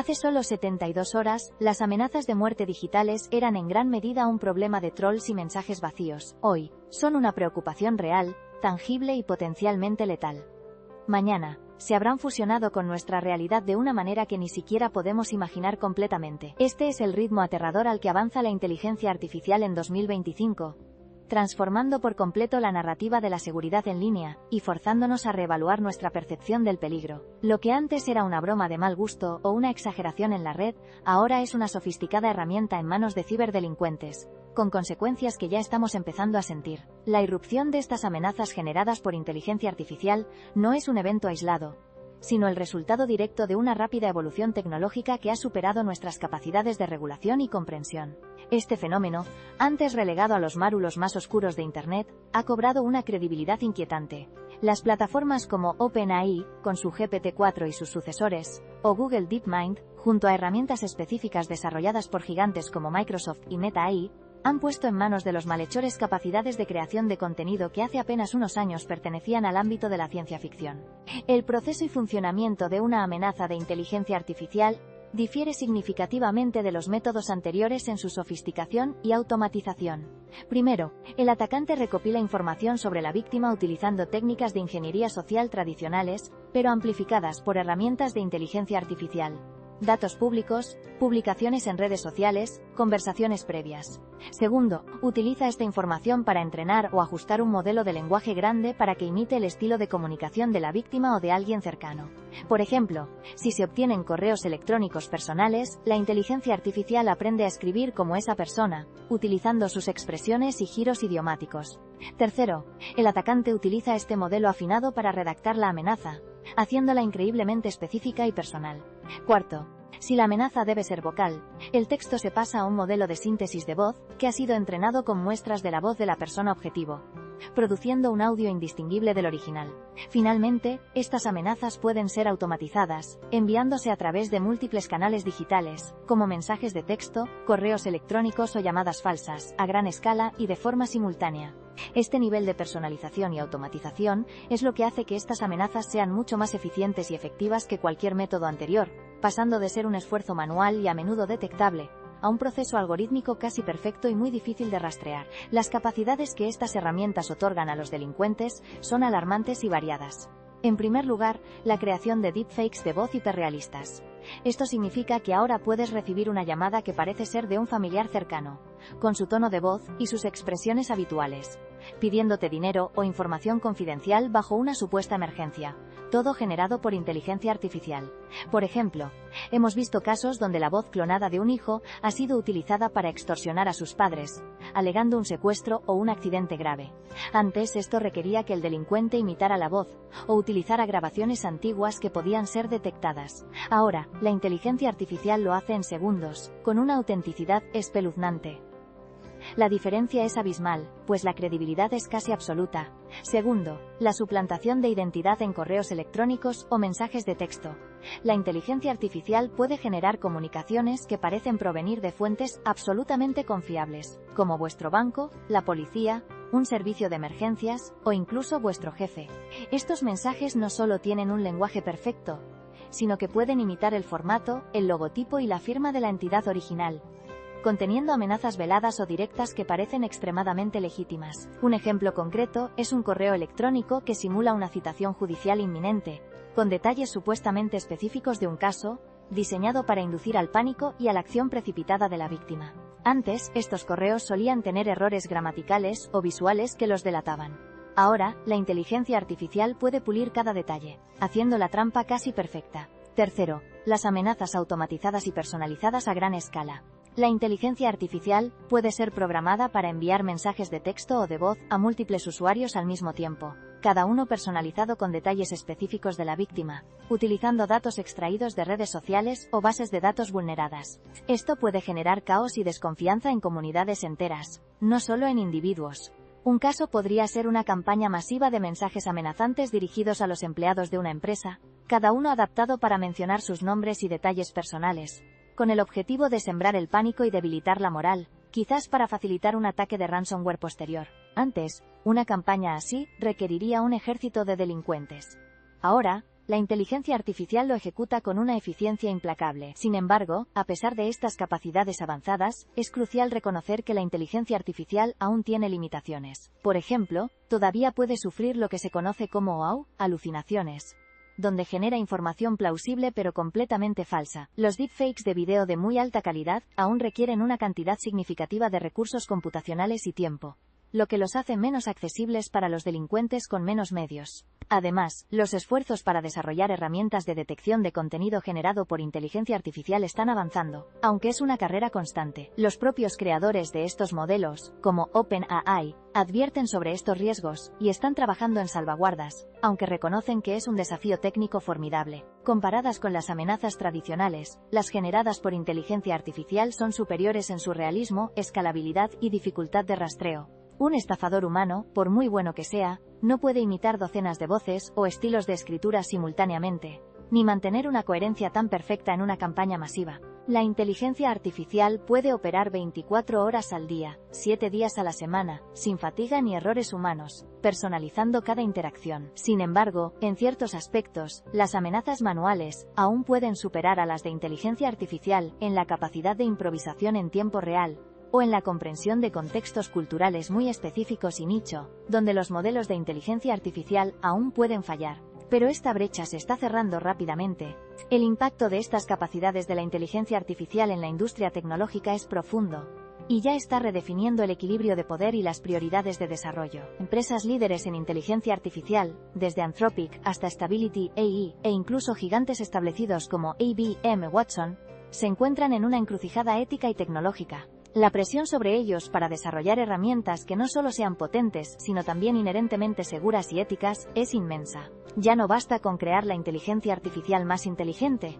Hace solo 72 horas, las amenazas de muerte digitales eran en gran medida un problema de trolls y mensajes vacíos. Hoy, son una preocupación real, tangible y potencialmente letal. Mañana, se habrán fusionado con nuestra realidad de una manera que ni siquiera podemos imaginar completamente. Este es el ritmo aterrador al que avanza la inteligencia artificial en 2025. Transformando por completo la narrativa de la seguridad en línea, y forzándonos a reevaluar nuestra percepción del peligro. Lo que antes era una broma de mal gusto o una exageración en la red, ahora es una sofisticada herramienta en manos de ciberdelincuentes, con consecuencias que ya estamos empezando a sentir. La irrupción de estas amenazas generadas por inteligencia artificial no es un evento aislado, sino el resultado directo de una rápida evolución tecnológica que ha superado nuestras capacidades de regulación y comprensión. Este fenómeno, antes relegado a los márullos más oscuros de Internet, ha cobrado una credibilidad inquietante. Las plataformas como OpenAI, con su GPT-4 y sus sucesores, o Google DeepMind, junto a herramientas específicas desarrolladas por gigantes como Microsoft y Meta AI, han puesto en manos de los malhechores capacidades de creación de contenido que hace apenas unos años pertenecían al ámbito de la ciencia ficción. El proceso y funcionamiento de una amenaza de inteligencia artificial difiere significativamente de los métodos anteriores en su sofisticación y automatización. Primero, el atacante recopila información sobre la víctima utilizando técnicas de ingeniería social tradicionales, pero amplificadas por herramientas de inteligencia artificial. Datos públicos, publicaciones en redes sociales, conversaciones previas. Segundo, utiliza esta información para entrenar o ajustar un modelo de lenguaje grande para que imite el estilo de comunicación de la víctima o de alguien cercano. Por ejemplo, si se obtienen correos electrónicos personales, la inteligencia artificial aprende a escribir como esa persona, utilizando sus expresiones y giros idiomáticos. Tercero, el atacante utiliza este modelo afinado para redactar la amenaza, haciéndola increíblemente específica y personal. Cuarto, si la amenaza debe ser vocal, el texto se pasa a un modelo de síntesis de voz, que ha sido entrenado con muestras de la voz de la persona objetivo, produciendo un audio indistinguible del original. Finalmente, estas amenazas pueden ser automatizadas, enviándose a través de múltiples canales digitales, como mensajes de texto, correos electrónicos o llamadas falsas, a gran escala y de forma simultánea. Este nivel de personalización y automatización es lo que hace que estas amenazas sean mucho más eficientes y efectivas que cualquier método anterior, pasando de ser un esfuerzo manual y a menudo detectable, a un proceso algorítmico casi perfecto y muy difícil de rastrear. Las capacidades que estas herramientas otorgan a los delincuentes son alarmantes y variadas. En primer lugar, la creación de deepfakes de voz hiperrealistas. Esto significa que ahora puedes recibir una llamada que parece ser de un familiar cercano, con su tono de voz y sus expresiones habituales, pidiéndote dinero o información confidencial bajo una supuesta emergencia, todo generado por inteligencia artificial. Por ejemplo, hemos visto casos donde la voz clonada de un hijo ha sido utilizada para extorsionar a sus padres, alegando un secuestro o un accidente grave. Antes esto requería que el delincuente imitara la voz, o utilizara grabaciones antiguas que podían ser detectadas. Ahora, la inteligencia artificial lo hace en segundos, con una autenticidad espeluznante. La diferencia es abismal, pues la credibilidad es casi absoluta. Segundo, la suplantación de identidad en correos electrónicos o mensajes de texto. La inteligencia artificial puede generar comunicaciones que parecen provenir de fuentes absolutamente confiables, como vuestro banco, la policía, un servicio de emergencias, o incluso vuestro jefe. Estos mensajes no solo tienen un lenguaje perfecto, sino que pueden imitar el formato, el logotipo y la firma de la entidad original, conteniendo amenazas veladas o directas que parecen extremadamente legítimas. Un ejemplo concreto es un correo electrónico que simula una citación judicial inminente, con detalles supuestamente específicos de un caso, diseñado para inducir al pánico y a la acción precipitada de la víctima. Antes, estos correos solían tener errores gramaticales o visuales que los delataban. Ahora, la inteligencia artificial puede pulir cada detalle, haciendo la trampa casi perfecta. Tercero, las amenazas automatizadas y personalizadas a gran escala. La inteligencia artificial puede ser programada para enviar mensajes de texto o de voz a múltiples usuarios al mismo tiempo, cada uno personalizado con detalles específicos de la víctima, utilizando datos extraídos de redes sociales o bases de datos vulneradas. Esto puede generar caos y desconfianza en comunidades enteras, no solo en individuos. Un caso podría ser una campaña masiva de mensajes amenazantes dirigidos a los empleados de una empresa, cada uno adaptado para mencionar sus nombres y detalles personales, con el objetivo de sembrar el pánico y debilitar la moral, quizás para facilitar un ataque de ransomware posterior. Antes, una campaña así requeriría un ejército de delincuentes. Ahora, la inteligencia artificial lo ejecuta con una eficiencia implacable. Sin embargo, a pesar de estas capacidades avanzadas, es crucial reconocer que la inteligencia artificial aún tiene limitaciones. Por ejemplo, todavía puede sufrir lo que se conoce como alucinaciones, donde genera información plausible pero completamente falsa. Los deepfakes de video de muy alta calidad aún requieren una cantidad significativa de recursos computacionales y tiempo, lo que los hace menos accesibles para los delincuentes con menos medios. Además, los esfuerzos para desarrollar herramientas de detección de contenido generado por inteligencia artificial están avanzando, aunque es una carrera constante. Los propios creadores de estos modelos, como OpenAI, advierten sobre estos riesgos y están trabajando en salvaguardas, aunque reconocen que es un desafío técnico formidable. Comparadas con las amenazas tradicionales, las generadas por inteligencia artificial son superiores en su realismo, escalabilidad y dificultad de rastreo. Un estafador humano, por muy bueno que sea, no puede imitar docenas de voces o estilos de escritura simultáneamente, ni mantener una coherencia tan perfecta en una campaña masiva. La inteligencia artificial puede operar 24 horas al día, 7 días a la semana, sin fatiga ni errores humanos, personalizando cada interacción. Sin embargo, en ciertos aspectos, las amenazas manuales aún pueden superar a las de inteligencia artificial en la capacidad de improvisación en tiempo real, o en la comprensión de contextos culturales muy específicos y nicho, donde los modelos de inteligencia artificial aún pueden fallar. Pero esta brecha se está cerrando rápidamente. El impacto de estas capacidades de la inteligencia artificial en la industria tecnológica es profundo, y ya está redefiniendo el equilibrio de poder y las prioridades de desarrollo. Empresas líderes en inteligencia artificial, desde Anthropic hasta Stability AI, e incluso gigantes establecidos como IBM Watson, se encuentran en una encrucijada ética y tecnológica. La presión sobre ellos para desarrollar herramientas que no solo sean potentes, sino también inherentemente seguras y éticas, es inmensa. Ya no basta con crear la inteligencia artificial más inteligente.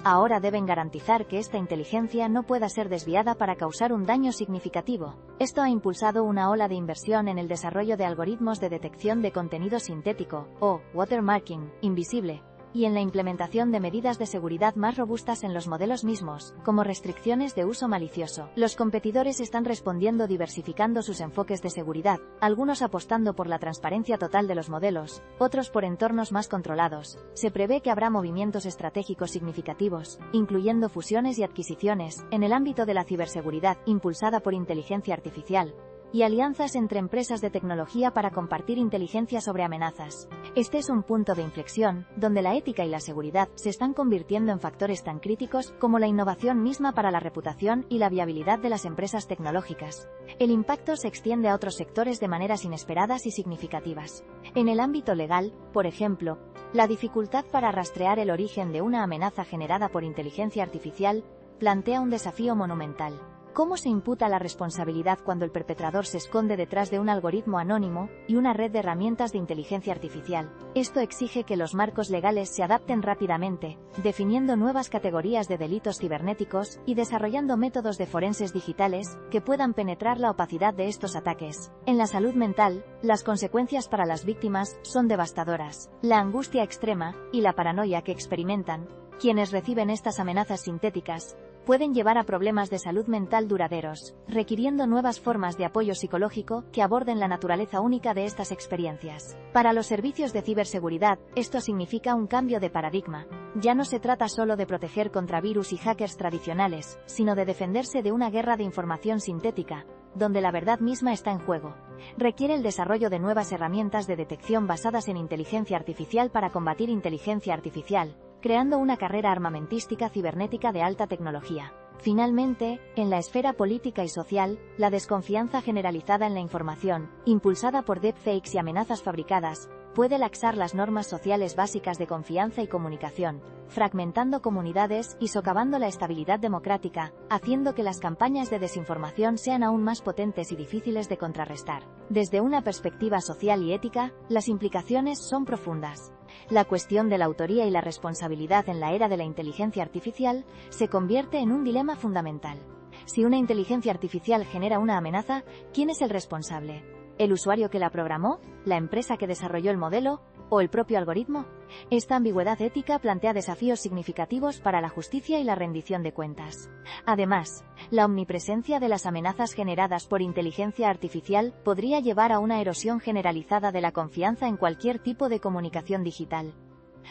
Ahora deben garantizar que esta inteligencia no pueda ser desviada para causar un daño significativo. Esto ha impulsado una ola de inversión en el desarrollo de algoritmos de detección de contenido sintético, o watermarking, invisible, y en la implementación de medidas de seguridad más robustas en los modelos mismos, como restricciones de uso malicioso. Los competidores están respondiendo diversificando sus enfoques de seguridad, algunos apostando por la transparencia total de los modelos, otros por entornos más controlados. Se prevé que habrá movimientos estratégicos significativos, incluyendo fusiones y adquisiciones, en el ámbito de la ciberseguridad, impulsada por inteligencia artificial, y alianzas entre empresas de tecnología para compartir inteligencia sobre amenazas. Este es un punto de inflexión, donde la ética y la seguridad se están convirtiendo en factores tan críticos como la innovación misma para la reputación y la viabilidad de las empresas tecnológicas. El impacto se extiende a otros sectores de maneras inesperadas y significativas. En el ámbito legal, por ejemplo, la dificultad para rastrear el origen de una amenaza generada por inteligencia artificial plantea un desafío monumental. ¿Cómo se imputa la responsabilidad cuando el perpetrador se esconde detrás de un algoritmo anónimo y una red de herramientas de inteligencia artificial? Esto exige que los marcos legales se adapten rápidamente, definiendo nuevas categorías de delitos cibernéticos y desarrollando métodos de forenses digitales que puedan penetrar la opacidad de estos ataques. En la salud mental, las consecuencias para las víctimas son devastadoras. La angustia extrema y la paranoia que experimentan quienes reciben estas amenazas sintéticas pueden llevar a problemas de salud mental duraderos, requiriendo nuevas formas de apoyo psicológico que aborden la naturaleza única de estas experiencias. Para los servicios de ciberseguridad, esto significa un cambio de paradigma. Ya no se trata solo de proteger contra virus y hackers tradicionales, sino de defenderse de una guerra de información sintética, donde la verdad misma está en juego. Requiere el desarrollo de nuevas herramientas de detección basadas en inteligencia artificial para combatir inteligencia artificial, creando una carrera armamentística cibernética de alta tecnología. Finalmente, en la esfera política y social, la desconfianza generalizada en la información, impulsada por deepfakes y amenazas fabricadas, puede laxar las normas sociales básicas de confianza y comunicación, fragmentando comunidades y socavando la estabilidad democrática, haciendo que las campañas de desinformación sean aún más potentes y difíciles de contrarrestar. Desde una perspectiva social y ética, las implicaciones son profundas. La cuestión de la autoría y la responsabilidad en la era de la inteligencia artificial se convierte en un dilema fundamental. Si una inteligencia artificial genera una amenaza, ¿quién es el responsable? ¿El usuario que la programó? ¿La empresa que desarrolló el modelo? ¿O el propio algoritmo? Esta ambigüedad ética plantea desafíos significativos para la justicia y la rendición de cuentas. Además, la omnipresencia de las amenazas generadas por inteligencia artificial podría llevar a una erosión generalizada de la confianza en cualquier tipo de comunicación digital.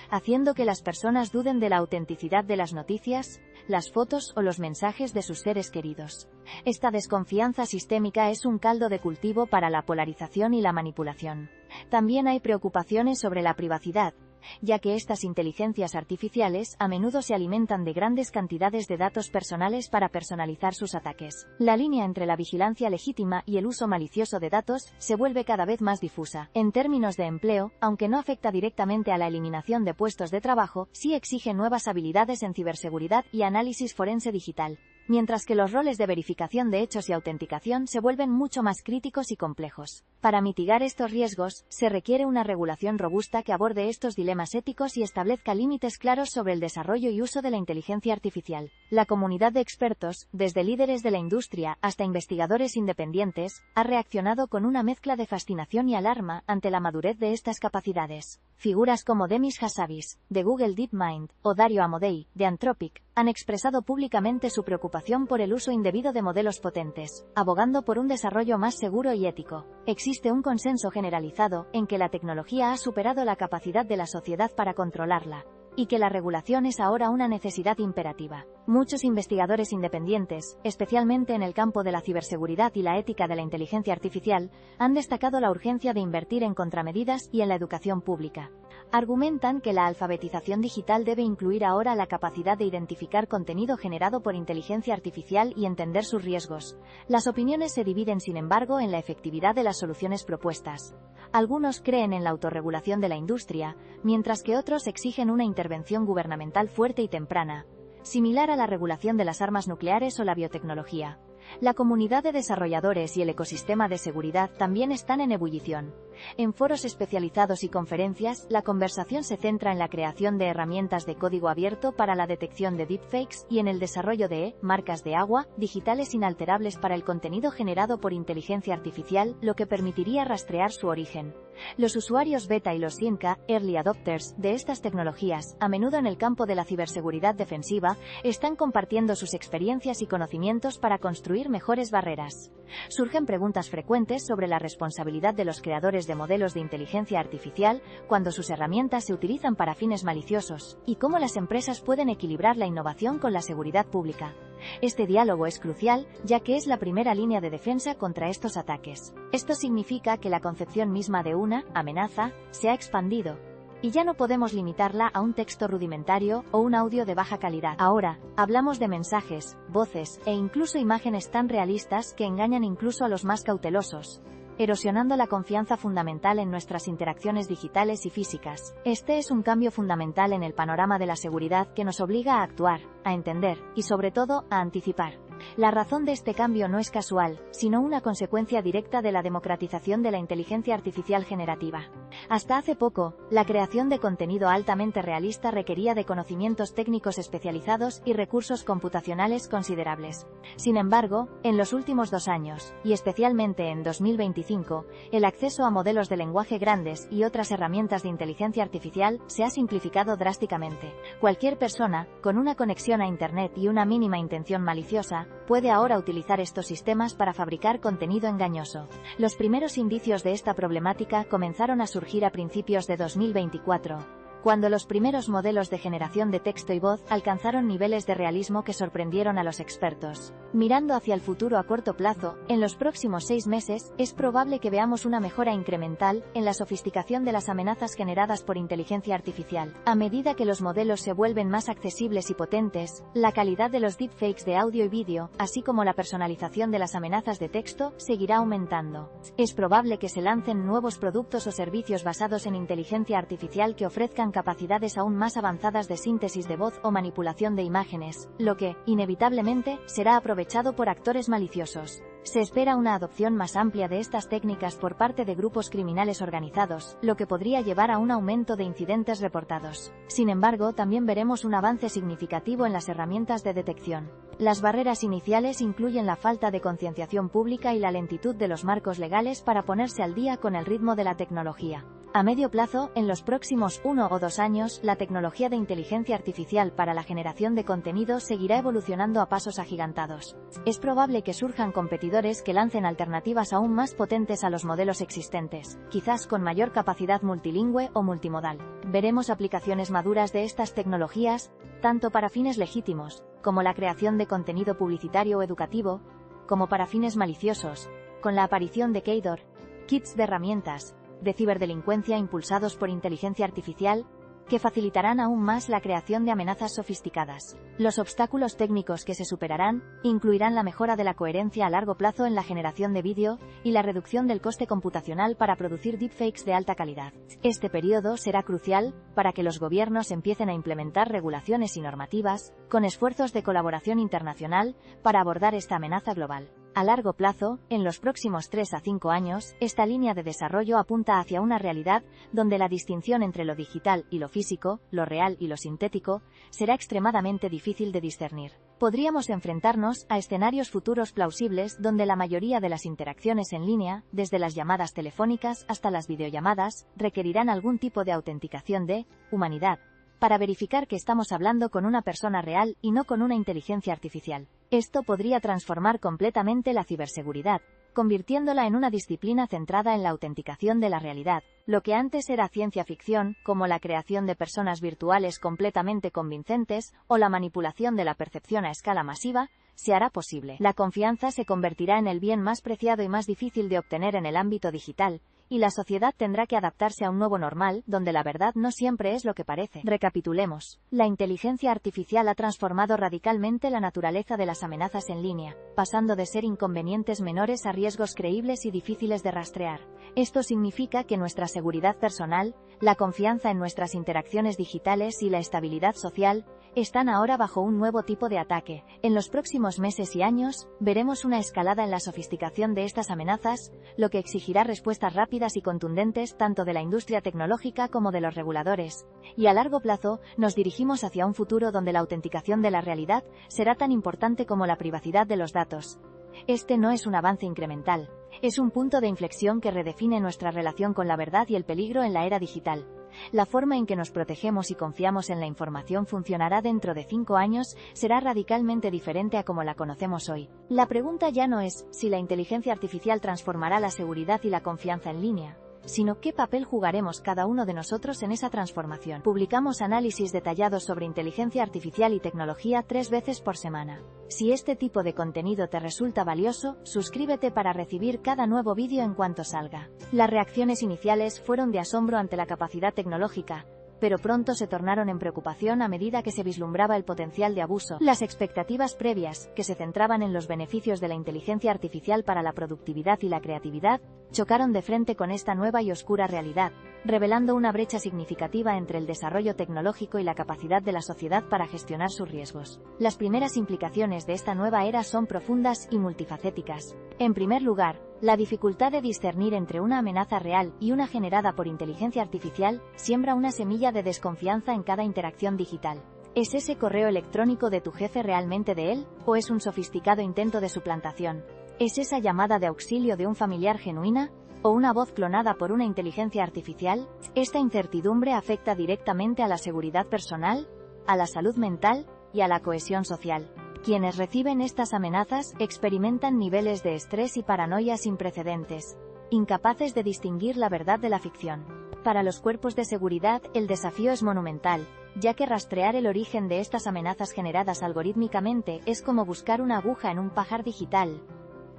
haciendo que las personas duden de la autenticidad de las noticias, las fotos o los mensajes de sus seres queridos. Esta desconfianza sistémica es un caldo de cultivo para la polarización y la manipulación. También hay preocupaciones sobre la privacidad, ya que estas inteligencias artificiales a menudo se alimentan de grandes cantidades de datos personales para personalizar sus ataques. La línea entre la vigilancia legítima y el uso malicioso de datos se vuelve cada vez más difusa. En términos de empleo, aunque no afecta directamente a la eliminación de puestos de trabajo, sí exige nuevas habilidades en ciberseguridad y análisis forense digital, mientras que los roles de verificación de hechos y autenticación se vuelven mucho más críticos y complejos. Para mitigar estos riesgos, se requiere una regulación robusta que aborde estos dilemas éticos y establezca límites claros sobre el desarrollo y uso de la inteligencia artificial. La comunidad de expertos, desde líderes de la industria hasta investigadores independientes, ha reaccionado con una mezcla de fascinación y alarma ante la madurez de estas capacidades. Figuras como Demis Hassabis, de Google DeepMind, o Dario Amodei, de Anthropic, han expresado públicamente su preocupación por el uso indebido de modelos potentes, abogando por un desarrollo más seguro y ético. Existe un consenso generalizado en que la tecnología ha superado la capacidad de la sociedad para controlarla, y que la regulación es ahora una necesidad imperativa. Muchos investigadores independientes, especialmente en el campo de la ciberseguridad y la ética de la inteligencia artificial, han destacado la urgencia de invertir en contramedidas y en la educación pública. Argumentan que la alfabetización digital debe incluir ahora la capacidad de identificar contenido generado por inteligencia artificial y entender sus riesgos. Las opiniones se dividen, sin embargo, en la efectividad de las soluciones propuestas. Algunos creen en la autorregulación de la industria, mientras que otros exigen una intervención gubernamental fuerte y temprana, similar a la regulación de las armas nucleares o la biotecnología. La comunidad de desarrolladores y el ecosistema de seguridad también están en ebullición. En foros especializados y conferencias, la conversación se centra en la creación de herramientas de código abierto para la detección de deepfakes y en el desarrollo de marcas de agua digitales inalterables para el contenido generado por inteligencia artificial, lo que permitiría rastrear su origen. Los usuarios beta y los INCA, early adopters, de estas tecnologías, a menudo en el campo de la ciberseguridad defensiva, están compartiendo sus experiencias y conocimientos para construir mejores barreras. Surgen preguntas frecuentes sobre la responsabilidad de los creadores de modelos de inteligencia artificial cuando sus herramientas se utilizan para fines maliciosos, y cómo las empresas pueden equilibrar la innovación con la seguridad pública. Este diálogo es crucial, ya que es la primera línea de defensa contra estos ataques. Esto significa que la concepción misma de una amenaza se ha expandido, y ya no podemos limitarla a un texto rudimentario o un audio de baja calidad. Ahora, hablamos de mensajes, voces e incluso imágenes tan realistas que engañan incluso a los más cautelosos, erosionando la confianza fundamental en nuestras interacciones digitales y físicas. Este es un cambio fundamental en el panorama de la seguridad que nos obliga a actuar, a entender y sobre todo a anticipar. La razón de este cambio no es casual, sino una consecuencia directa de la democratización de la inteligencia artificial generativa. Hasta hace poco, la creación de contenido altamente realista requería de conocimientos técnicos especializados y recursos computacionales considerables. Sin embargo, en los últimos 2 años, y especialmente en 2025, el acceso a modelos de lenguaje grandes y otras herramientas de inteligencia artificial se ha simplificado drásticamente. Cualquier persona, con una conexión a Internet y una mínima intención maliciosa, puede ahora utilizar estos sistemas para fabricar contenido engañoso. Los primeros indicios de esta problemática comenzaron a surgir a principios de 2024, cuando los primeros modelos de generación de texto y voz alcanzaron niveles de realismo que sorprendieron a los expertos. Mirando hacia el futuro a corto plazo, en los próximos 6 meses, es probable que veamos una mejora incremental en la sofisticación de las amenazas generadas por inteligencia artificial. A medida que los modelos se vuelven más accesibles y potentes, la calidad de los deepfakes de audio y vídeo, así como la personalización de las amenazas de texto, seguirá aumentando. Es probable que se lancen nuevos productos o servicios basados en inteligencia artificial que ofrezcan capacidades aún más avanzadas de síntesis de voz o manipulación de imágenes, lo que, inevitablemente, será aprovechado por actores maliciosos. Se espera una adopción más amplia de estas técnicas por parte de grupos criminales organizados, lo que podría llevar a un aumento de incidentes reportados. Sin embargo, también veremos un avance significativo en las herramientas de detección. Las barreras iniciales incluyen la falta de concienciación pública y la lentitud de los marcos legales para ponerse al día con el ritmo de la tecnología. A medio plazo, en los próximos 1 o 2 años, la tecnología de inteligencia artificial para la generación de contenido seguirá evolucionando a pasos agigantados. Es probable que surjan competidores que lancen alternativas aún más potentes a los modelos existentes, quizás con mayor capacidad multilingüe o multimodal. Veremos aplicaciones maduras de estas tecnologías, tanto para fines legítimos, como la creación de contenido publicitario o educativo, como para fines maliciosos, con la aparición de Keydor, kits de herramientas de ciberdelincuencia impulsados por inteligencia artificial, que facilitarán aún más la creación de amenazas sofisticadas. Los obstáculos técnicos que se superarán incluirán la mejora de la coherencia a largo plazo en la generación de vídeo y la reducción del coste computacional para producir deepfakes de alta calidad. Este periodo será crucial para que los gobiernos empiecen a implementar regulaciones y normativas, con esfuerzos de colaboración internacional, para abordar esta amenaza global. A largo plazo, en los próximos 3 a 5 años, esta línea de desarrollo apunta hacia una realidad donde la distinción entre lo digital y lo físico, lo real y lo sintético, será extremadamente difícil de discernir. Podríamos enfrentarnos a escenarios futuros plausibles donde la mayoría de las interacciones en línea, desde las llamadas telefónicas hasta las videollamadas, requerirán algún tipo de autenticación de humanidad, para verificar que estamos hablando con una persona real y no con una inteligencia artificial. Esto podría transformar completamente la ciberseguridad, convirtiéndola en una disciplina centrada en la autenticación de la realidad. Lo que antes era ciencia ficción, como la creación de personas virtuales completamente convincentes o la manipulación de la percepción a escala masiva, se hará posible. La confianza se convertirá en el bien más preciado y más difícil de obtener en el ámbito digital, y la sociedad tendrá que adaptarse a un nuevo normal, donde la verdad no siempre es lo que parece. Recapitulemos. La inteligencia artificial ha transformado radicalmente la naturaleza de las amenazas en línea, pasando de ser inconvenientes menores a riesgos creíbles y difíciles de rastrear. Esto significa que nuestra seguridad personal, la confianza en nuestras interacciones digitales y la estabilidad social están ahora bajo un nuevo tipo de ataque. En los próximos meses y años, veremos una escalada en la sofisticación de estas amenazas, lo que exigirá respuestas rápidas y contundentes tanto de la industria tecnológica como de los reguladores. Y a largo plazo, nos dirigimos hacia un futuro donde la autenticación de la realidad será tan importante como la privacidad de los datos. Este no es un avance incremental, es un punto de inflexión que redefine nuestra relación con la verdad y el peligro en la era digital. La forma en que nos protegemos y confiamos en la información funcionará dentro de 5 años, será radicalmente diferente a como la conocemos hoy. La pregunta ya no es si la inteligencia artificial transformará la seguridad y la confianza en línea, sino qué papel jugaremos cada uno de nosotros en esa transformación. Publicamos análisis detallados sobre inteligencia artificial y tecnología 3 veces por semana. Si este tipo de contenido te resulta valioso, suscríbete para recibir cada nuevo vídeo en cuanto salga. Las reacciones iniciales fueron de asombro ante la capacidad tecnológica, pero pronto se tornaron en preocupación a medida que se vislumbraba el potencial de abuso. Las expectativas previas, que se centraban en los beneficios de la inteligencia artificial para la productividad y la creatividad, chocaron de frente con esta nueva y oscura realidad, revelando una brecha significativa entre el desarrollo tecnológico y la capacidad de la sociedad para gestionar sus riesgos. Las primeras implicaciones de esta nueva era son profundas y multifacéticas. En primer lugar, la dificultad de discernir entre una amenaza real y una generada por inteligencia artificial siembra una semilla de desconfianza en cada interacción digital. ¿Es ese correo electrónico de tu jefe realmente de él, o es un sofisticado intento de suplantación? ¿Es esa llamada de auxilio de un familiar genuina, o una voz clonada por una inteligencia artificial? Esta incertidumbre afecta directamente a la seguridad personal, a la salud mental y a la cohesión social. Quienes reciben estas amenazas experimentan niveles de estrés y paranoia sin precedentes, incapaces de distinguir la verdad de la ficción. Para los cuerpos de seguridad, el desafío es monumental, ya que rastrear el origen de estas amenazas generadas algorítmicamente es como buscar una aguja en un pajar digital,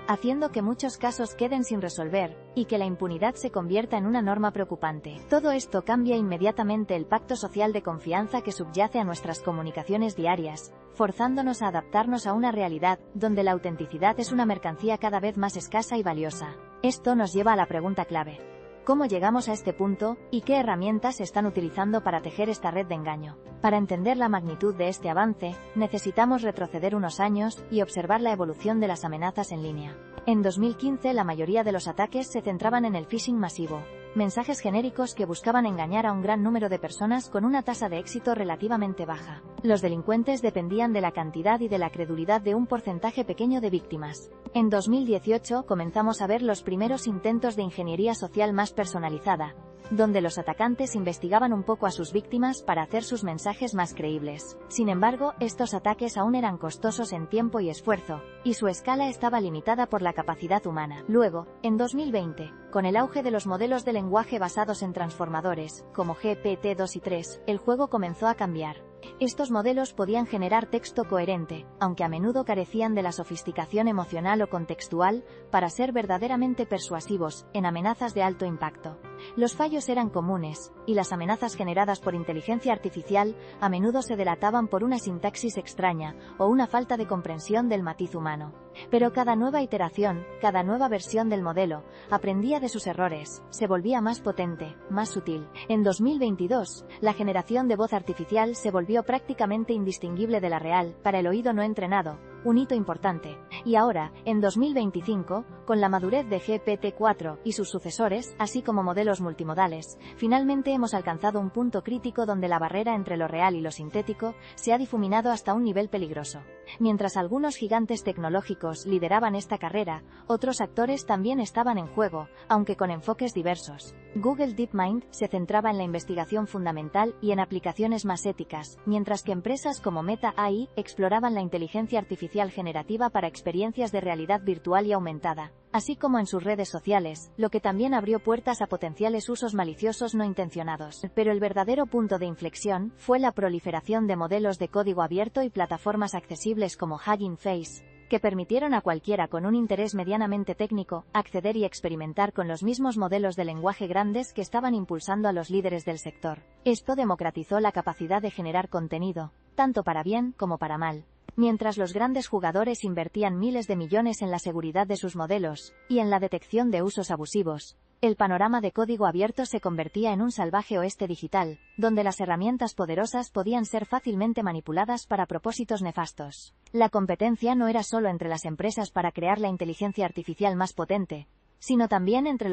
haciendo que muchos casos queden sin resolver, y que la impunidad se convierta en una norma preocupante. Todo esto cambia inmediatamente el pacto social de confianza que subyace a nuestras comunicaciones diarias, forzándonos a adaptarnos a una realidad donde la autenticidad es una mercancía cada vez más escasa y valiosa. Esto nos lleva a la pregunta clave: ¿cómo llegamos a este punto, y qué herramientas se están utilizando para tejer esta red de engaño? Para entender la magnitud de este avance, necesitamos retroceder unos años y observar la evolución de las amenazas en línea. En 2015 la mayoría de los ataques se centraban en el phishing masivo, mensajes genéricos que buscaban engañar a un gran número de personas con una tasa de éxito relativamente baja. Los delincuentes dependían de la cantidad y de la credulidad de un porcentaje pequeño de víctimas. En 2018 comenzamos a ver los primeros intentos de ingeniería social más personalizada, donde los atacantes investigaban un poco a sus víctimas para hacer sus mensajes más creíbles. Sin embargo, estos ataques aún eran costosos en tiempo y esfuerzo, y su escala estaba limitada por la capacidad humana. Luego, en 2020, con el auge de los modelos de lenguaje basados en transformadores, como GPT-2 y 3, el juego comenzó a cambiar. Estos modelos podían generar texto coherente, aunque a menudo carecían de la sofisticación emocional o contextual para ser verdaderamente persuasivos en amenazas de alto impacto. Los fallos eran comunes, y las amenazas generadas por inteligencia artificial a menudo se delataban por una sintaxis extraña o una falta de comprensión del matiz humano. Pero cada nueva iteración, cada nueva versión del modelo, aprendía de sus errores, se volvía más potente, más sutil. En 2022, la generación de voz artificial se volvió prácticamente indistinguible de la real para el oído no entrenado, un hito importante. Y ahora, en 2025, con la madurez de GPT-4 y sus sucesores, así como modelos multimodales, finalmente hemos alcanzado un punto crítico donde la barrera entre lo real y lo sintético se ha difuminado hasta un nivel peligroso. Mientras algunos gigantes tecnológicos lideraban esta carrera, otros actores también estaban en juego, aunque con enfoques diversos. Google DeepMind se centraba en la investigación fundamental y en aplicaciones más éticas, mientras que empresas como Meta AI exploraban la inteligencia artificial generativa para experiencias de realidad virtual y aumentada, así como en sus redes sociales, lo que también abrió puertas a potenciales usos maliciosos no intencionados. Pero el verdadero punto de inflexión fue la proliferación de modelos de código abierto y plataformas accesibles como Hugging Face, que permitieron a cualquiera con un interés medianamente técnico acceder y experimentar con los mismos modelos de lenguaje grandes que estaban impulsando a los líderes del sector. Esto democratizó la capacidad de generar contenido, tanto para bien como para mal. Mientras los grandes jugadores invertían miles de millones en la seguridad de sus modelos y en la detección de usos abusivos, el panorama de código abierto se convertía en un salvaje oeste digital, donde las herramientas poderosas podían ser fácilmente manipuladas para propósitos nefastos. La competencia no era solo entre las empresas para crear la inteligencia artificial más potente, sino también entre